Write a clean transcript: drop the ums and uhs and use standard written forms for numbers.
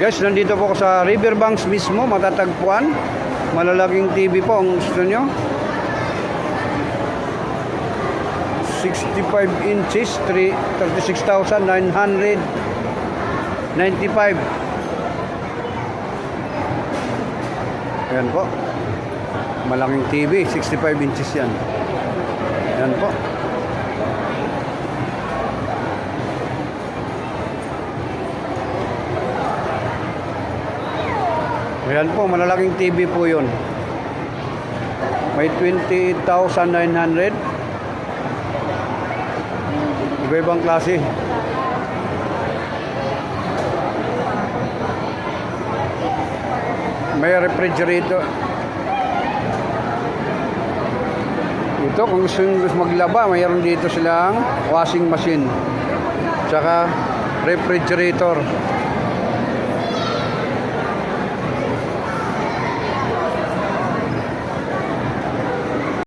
Guys, nandito po ako sa Riverbanks mismo, matatagpuan. Malalaking TV po ang gusto nyo. 65 inches, 36,995. Ayan po. Malaking TV, 65 inches yan. Ayan po. Ayan po, malalaking TV po yun. May 28,900. Iba-ibang klase. May refrigerator. Ito, kung gusto maglaba, mayroon dito silang washing machine. Tsaka refrigerator.